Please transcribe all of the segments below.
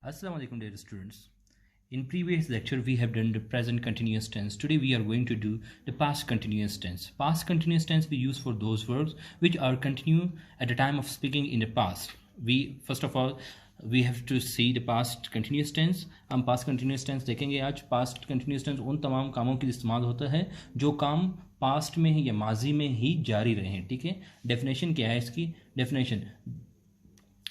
Assalamu alaikum dear students. In previous lecture we have done the present continuous tense. Today we are going to do the past continuous tense. Past continuous tense we use for those verbs which are continue at the time of speaking in the past. We first of all we have to see the past continuous tense. हम past continuous tense देखेंगे आज. Past continuous tense उन तमाम कामों के लिए इस्तेमाल होता है जो काम पास्ट में ही या माजी में ही जारी रहे. ठीक है. डेफिनेशन क्या है इसकी? Definition,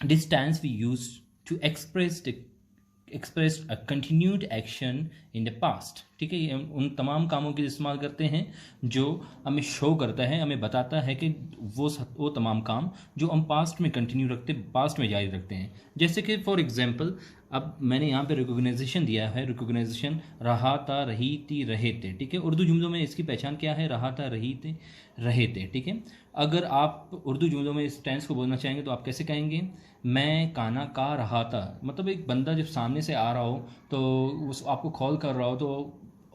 this tense we use to express a continued action in the past. ठीक है. ये उन तमाम कामों के लिए इस्तेमाल करते हैं जो हमें शो करता है, हमें बताता है कि वो तमाम काम जो हम पास्ट में कंटिन्यू रखते, पास्ट में जारी रखते हैं. जैसे कि फॉर एग्जांपल अब मैंने यहाँ पे रिकॉग्नाइजेशन दिया है. रिकॉग्नाइजेशन रहा था, रही थी, रहे थे. ठीक है. उर्दू जुमलों में इसकी पहचान क्या है? रहा था, रही थे, रहे थे. ठीक है. अगर आप उर्दू जुमलों में इस टेंस को बोलना चाहेंगे तो आप कैसे कहेंगे? मैं खाना खा रहा था. मतलब एक बंदा जब सामने से आ रहा हो तो उस आपको कॉल कर रहा हो तो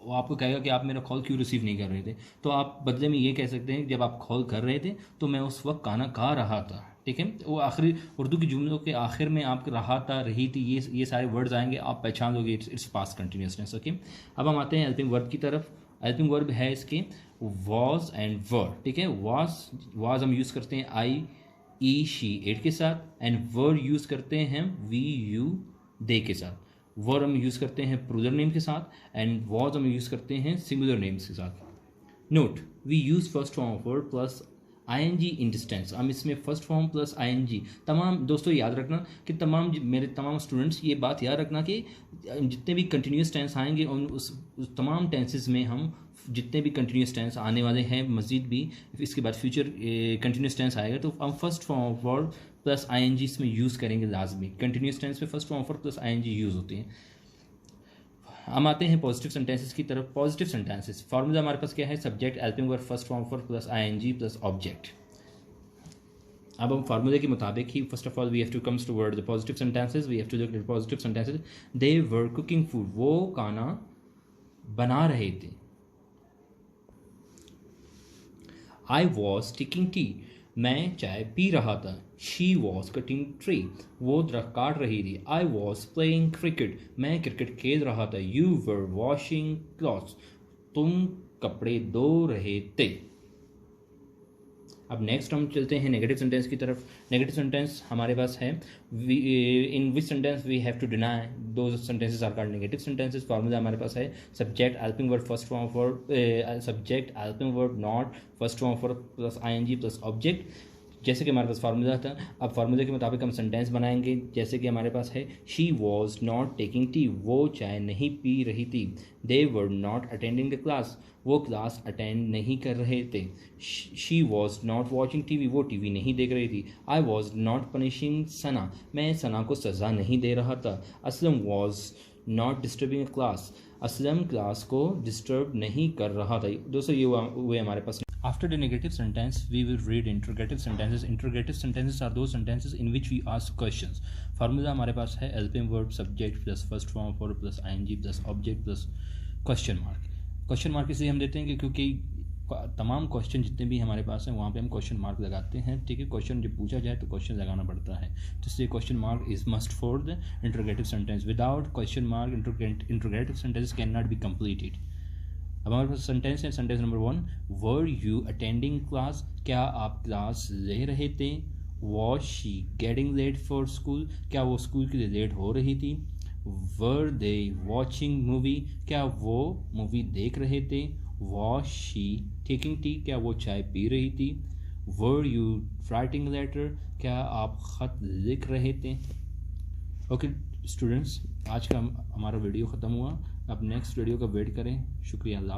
वो आपको कहेगा कि आप मेरा कॉल क्यों रिसीव नहीं कर रहे थे. तो आप बदले में ये कह सकते हैं जब आप कॉल कर रहे थे तो मैं उस वक्त खाना खा रहा था. ठीक है. वो आखिरी उर्दू की जुमलों के आखिर में आप रहा था, रही थी, ये सारे वर्ड्स आएंगे, आप पहचान लोगे it's past continuous tense. Okay. अब हम आते हैं हेल्पिंग वर्ब की तरफ. हेल्पिंग वर्ब है इसके वॉज एंड वर. ठीक है. वॉज हम यूज़ करते हैं आई ई शी इट के साथ, एंड वर यूज़ करते हैं वी यू दे के साथ. वर हम यूज़ करते हैं प्लूरल नेम के साथ, एंड वॉज हम यूज़ करते हैं सिंगुलर नेम्स के साथ. Note, we use first form of word plus I N G in this tense. हम इसमें फर्स्ट फॉर्म प्लस आईएनजी. तमाम दोस्तों याद रखना कि मेरे तमाम स्टूडेंट्स ये बात याद रखना कि जितने भी कंटिन्यूस टेंस आएंगे उस तमाम टेंसेस में हम जितने भी कंटिन्यूस टेंस आने वाले हैं, मज़ीद भी इसके बाद फ्यूचर कंटिन्यूस टेंस आएगा तो हम first form of word plus I N G इसमें यूज़ करेंगे लाजमी. कंटिन्यूस टेंस में first form of word plus I N G use होती हैं. हम आते हैं पॉजिटिव सेंटेंसेस की तरफ. पॉजिटिव सेंटेंसेस फार्मूला हमारे पास क्या है? Subject helping verb first form of verb plus ING plus object. अब हम फार्मूले के मुताबिक ही first of all we have to comes toward the positive sentences. We have to look at positive sentences. They were cooking food. वो खाना बना रहे थे. I was taking tea. मैं चाय पी रहा था. She was cutting tree. वो दरख्त काट रही थी. I was playing cricket. मैं क्रिकेट खेल रहा था. You were washing clothes. तुम कपड़े धो रहे थे. अब नेक्स्ट हम चलते हैं नेगेटिव सेंटेंस की तरफ. नेगेटिव सेंटेंस हमारे पास है in which sentence we have to deny those sentences are called negative sentences. Formula हमारे पास है subject helping verb first form of verb subject helping verb not first form of verb plus ING plus object. जैसे कि हमारे पास formula था. अब फार्मूले के मुताबिक हम सेंटेंस बनाएंगे. जैसे कि हमारे पास है she was not taking tea. वो चाय नहीं पी रही थी. They were not attending the class. वो क्लास अटेंड नहीं कर रहे थे. She was not watching TV. वो टीवी नहीं देख रही थी. I was not punishing Sana. मैं सना को सज़ा नहीं दे रहा था. Aslam was not disturbing class. Aslam class को डिस्टर्ब नहीं कर रहा था. दोस्तों ये हुए हमारे पास. After the negative sentence, we will read interrogative sentences. Interrogative sentences are those sentences in which we ask questions. Formula हमारे पास है helping verb subject plus first form of verb plus ing plus object plus question mark. Question mark इसलिए हम देते हैं कि क्योंकि तमाम क्वेश्चन जितने भी हमारे पास हैं वहाँ पे हम क्वेश्चन मार्क लगाते हैं. ठीक है. क्वेश्चन जब पूछा जाए तो क्वेश्चन लगाना पड़ता है, तो इसलिए question mark is must for the interrogative sentence. Without question mark interrogative sentence can not be completed. अब हमारे पास सेंटेंस है. Sentence number 1, were you attending class. क्या आप क्लास ले रहे थे. Was she getting late for school. क्या वो स्कूल के लिए लेट हो रही थी. Were they watching movie. क्या वो मूवी देख रहे थे. Was she taking tea. क्या वो चाय पी रही थी. Were you writing letter. क्या आप ख़त लिख रहे थे. ओके स्टूडेंट्स, आज का हमारा वीडियो ख़त्म हुआ. अब नेक्स्ट वीडियो का वेट करें. शुक्रिया. अल्लाह.